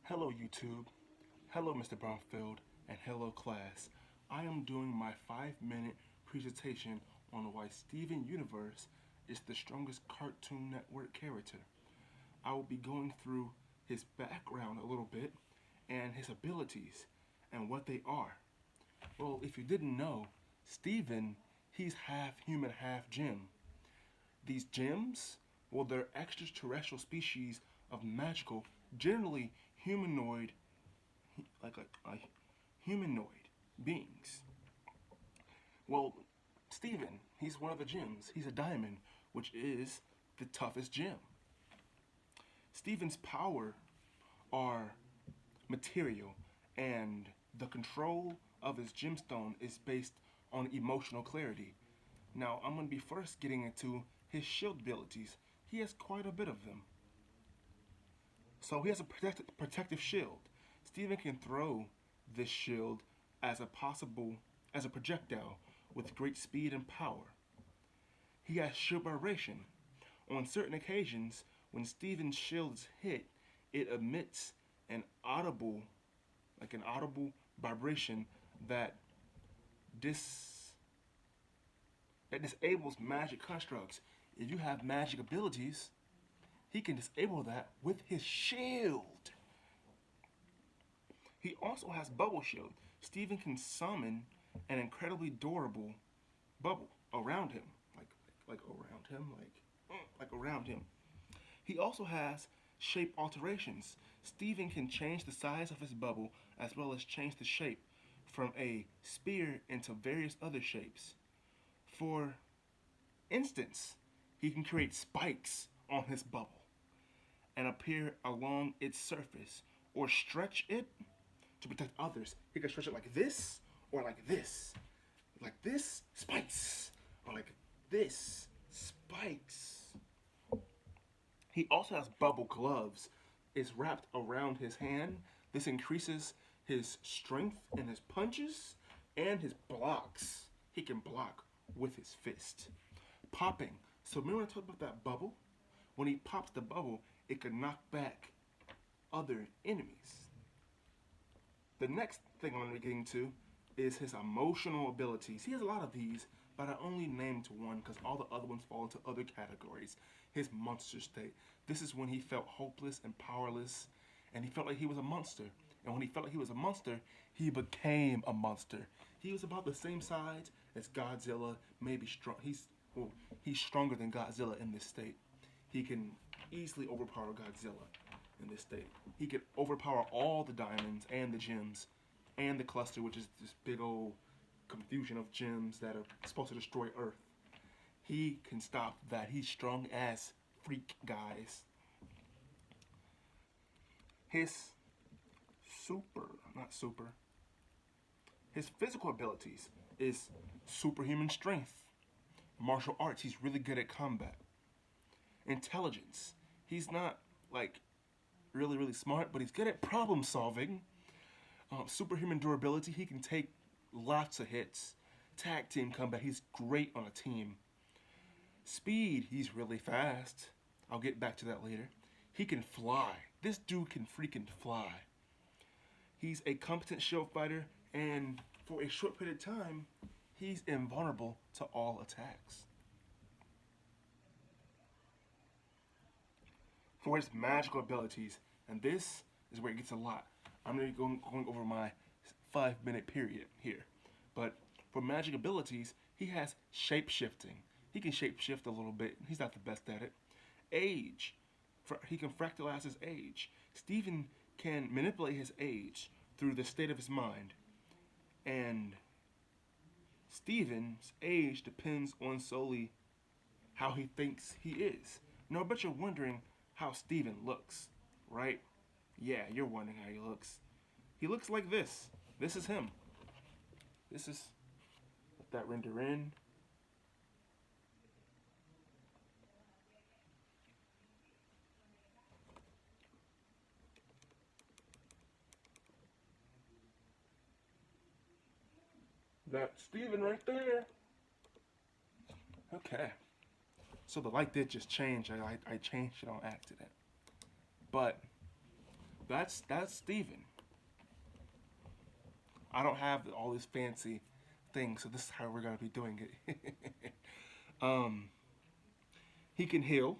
Hello YouTube, hello Mr. Bromfield, and hello class. I am doing my 5-minute presentation on why Steven Universe is the strongest Cartoon Network character. I will be going through his background a little bit and his abilities and what they are. Well, if you didn't know, Steven, he's half human, half gem. These gems, well, they're extraterrestrial species of magical, generally humanoid, like a humanoid beings. Well, Steven, he's one of the gems. He's a diamond, which is the toughest gem. Steven's power are material, and the control of his gemstone is based on emotional clarity. Now, I'm going to be first getting into his shield abilities. He has quite a bit of them. So he has a protective shield. Steven can throw this shield as a projectile with great speed and power. He has shield vibration. On certain occasions, when Steven's shield is hit, it emits an audible, like an audible vibration that dis that disables magic constructs. If you have magic abilities, he can disable that with his shield. He also has Bubble Shield. Steven can summon an incredibly durable bubble around him, like around him, like around him. He also has shape alterations. Steven can change the size of his bubble as well as change the shape from a spear into various other shapes. For instance, he can create spikes on his bubble and appear along its surface or stretch it to protect others. He can stretch it like this or like this. Like this, spikes. Or like this, spikes. He also has bubble gloves. It's wrapped around his hand. This increases his strength in his punches and his blocks. He can block with his fist. Popping. So remember when I talked about that bubble? When he pops the bubble, it can knock back other enemies. The next thing I'm going to be getting to is his emotional abilities. He has a lot of these, but I only named one because all the other ones fall into other categories. His monster state. This is when he felt hopeless and powerless, and he felt like he was a monster. And when he felt like he was a monster, he became a monster. He was about the same size as Godzilla, maybe strong. He's stronger than Godzilla in this state. He can easily overpower Godzilla in this state. He can overpower all the diamonds and the gems and the cluster, which is this big old confusion of gems that are supposed to destroy Earth. He can stop that. He's strong as freak, guys. His super, not super, his physical abilities is superhuman strength. Martial arts, he's really good at combat. Intelligence, he's not like really smart, but he's good at problem solving. Superhuman durability, he can take lots of hits. Tag team combat, he's great on a team. Speed, he's really fast. I'll get back to that later. He can fly. This dude can freaking fly. He's a competent shield fighter, and for a short period of time, he's invulnerable to all attacks. For his magical abilities, and this is where it gets a lot. I'm going to be going over my 5-minute period here. But for magic abilities, he has shape shifting. He can shape shift a little bit. He's not the best at it. Age. He can fractalize his age. Steven can manipulate his age through the state of his mind. And Steven's age depends on solely how he thinks he is. Now, I bet you're wondering how Steven looks, right? Yeah, you're wondering how he looks. He looks like this. This is him. This is, let that render in. That's Steven right there. Okay. So the light did just change. I changed it on accident. But that's Steven. I don't have all these fancy things, so this is how we're gonna be doing it. um, he can heal.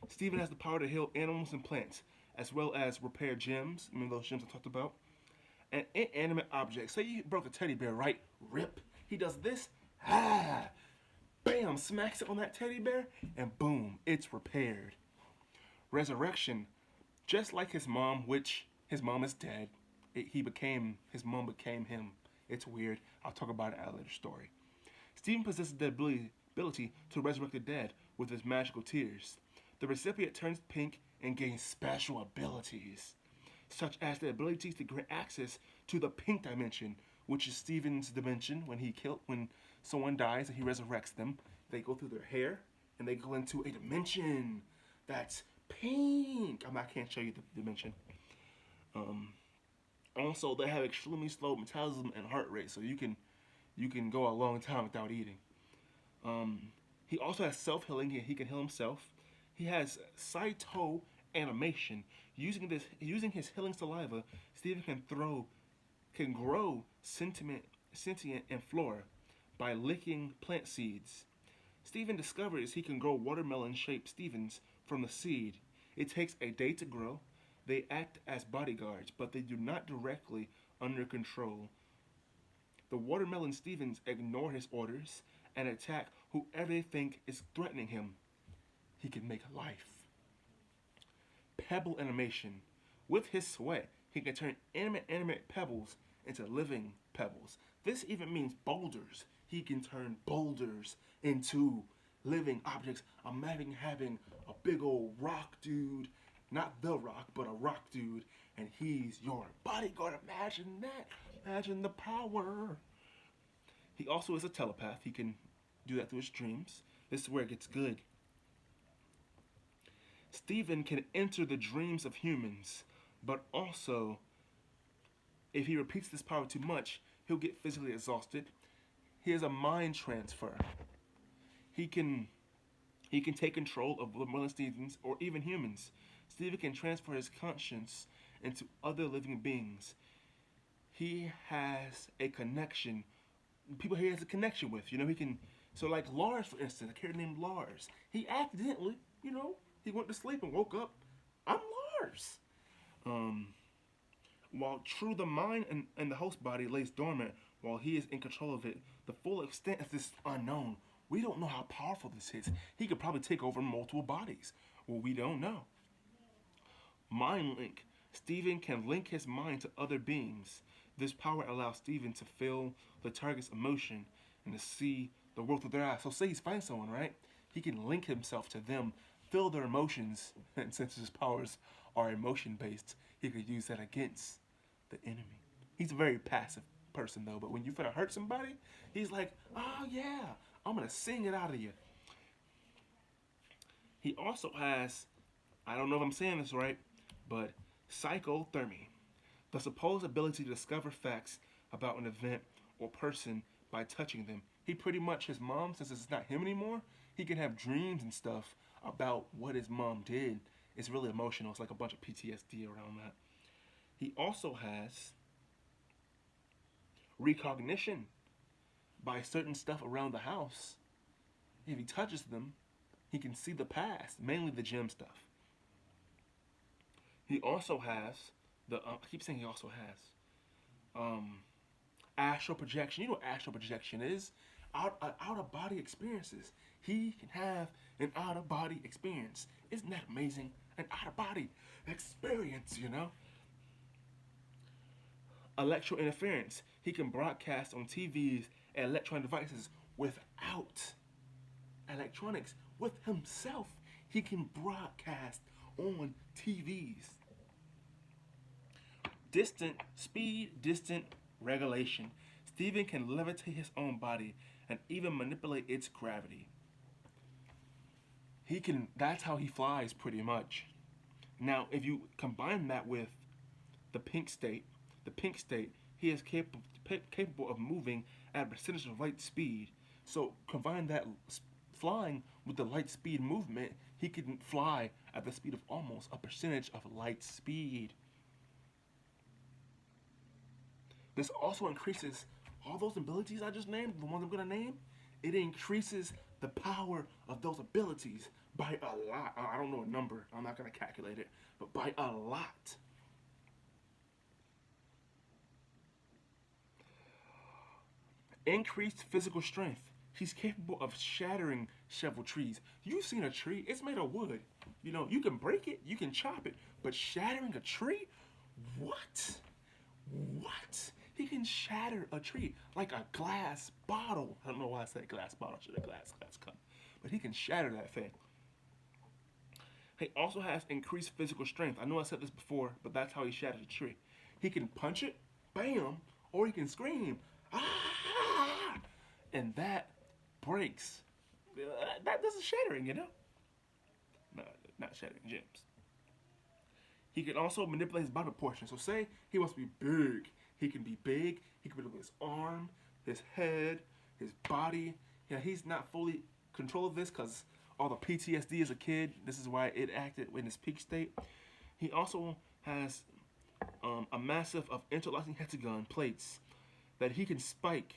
Steven has the power to heal animals and plants, as well as repair gems. Remember those gems I talked about? And inanimate objects. Say you broke a teddy bear, right? Rip. He does this. Ah, bam, smacks it on that teddy bear, and boom, it's repaired. Resurrection, just like his mom, which his mom is dead. His mom became him. It's weird. I'll talk about it in a later story. Stephen possesses the ability to resurrect the dead with his magical tears. The recipient turns pink and gains special abilities, such as the ability to grant access to the pink dimension, which is Stephen's dimension. When someone dies and he resurrects them, they go through their hair and they go into a dimension that's pink. I can't show you the dimension. Also, they have extremely slow metabolism and heart rate, so you can go a long time without eating. He also has self healing. He can heal himself. He has Saito animation. Using his healing saliva, Stephen can grow sentient and flora by licking plant seeds. Stephen discovers he can grow watermelon-shaped Stevens from the seed. It takes a day to grow. They act as bodyguards, but they do not directly under control. The watermelon Stevens ignore his orders and attack whoever they think is threatening him. He can make life. Pebble animation. With his sweat, he can turn animate pebbles into living pebbles. This even means boulders. He can turn boulders into living objects. Imagine having a big old rock dude, not the rock, but a rock dude, and he's your bodyguard. Imagine that. Imagine the power. He also is a telepath. He can do that through his dreams. This is where it gets good. Stephen can enter the dreams of humans, but also, if he repeats this power too much, he'll get physically exhausted. He has a mind transfer. He can take control of Merlin Stevens or even humans. Stephen can transfer his conscience into other living beings. He has a connection. People he has a connection with. He can. So like Lars, for instance, a character named Lars. He accidentally, he went to sleep and woke up. I'm Lars. While true, the mind and the host body lays dormant while he is in control of it. The full extent of this is unknown. We don't know how powerful this is. He could probably take over multiple bodies. Well, we don't know. Mind link. Stephen can link his mind to other beings. This power allows Stephen to feel the target's emotion and to see the world through their eyes. So say he's fighting someone, right? He can link himself to them, feel their emotions, and since his powers are emotion-based, he could use that against the enemy. He's a very passive person, though, but when you finna hurt somebody, he's like, oh yeah, I'm gonna sing it out of you. He also has, I don't know if I'm saying this right, but psychothermy, the supposed ability to discover facts about an event or person by touching them. He pretty much, his mom, since it's not him anymore, he can have dreams and stuff about what his mom did. It's really emotional. It's like a bunch of PTSD around that. He also has recognition by certain stuff around the house. If he touches them, he can see the past, mainly the gem stuff. He also has I keep saying he also has astral projection. You know what astral projection is? Out of body experiences. He can have an out of body experience. Isn't that amazing? An out of body experience, Electro interference. He can broadcast on TVs and electronic devices without electronics. With himself, he can broadcast on TVs. Distant regulation. Stephen can levitate his own body and even manipulate its gravity. That's how he flies pretty much. Now, if you combine that with the pink state, he is capable of moving at a percentage of light speed. So combine that flying with the light speed movement, he can fly at the speed of almost a percentage of light speed. This also increases all those abilities I just named, the ones I'm gonna name. It increases the power of those abilities by a lot. I don't know a number. I'm not gonna calculate it, but by a lot. Increased physical strength. He's capable of shattering several trees. You've seen a tree, it's made of wood. You know, you can break it, you can chop it, but shattering a tree? What? What? He can shatter a tree like a glass bottle. I don't know why I said glass bottle, should have glass cup. But he can shatter that thing. He also has increased physical strength. I know I said this before, but that's how he shatters a tree. He can punch it, bam, or he can scream, ah, and that breaks. This is shattering, you know? No, not shattering gems. He can also manipulate his body proportions. So say he wants to be big. He can be big. He can manipulate his arm, his head, his body. Yeah, he's not fully control of this because all the PTSD as a kid. This is why it acted in his peak state. He also has a massive of interlocking hexagon plates that he can spike,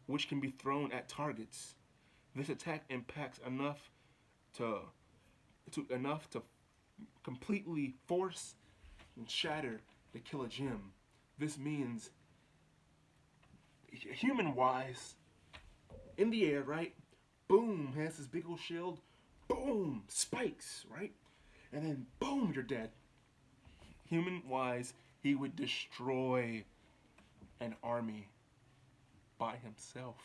which can be thrown at targets. This attack impacts to enough to completely force and shatter to kill a gem. This means, human-wise, in the air, right? Boom, has this big old shield. Boom, spikes, right? And then boom, you're dead. Human-wise, he would destroy an army by himself.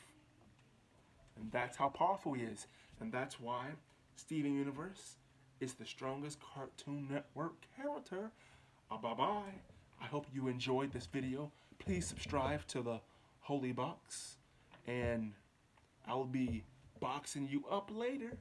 And that's how powerful he is. And that's why Steven Universe is the strongest Cartoon Network character. Bye-bye. I hope you enjoyed this video. Please subscribe to the Holy Box. And I'll be boxing you up later.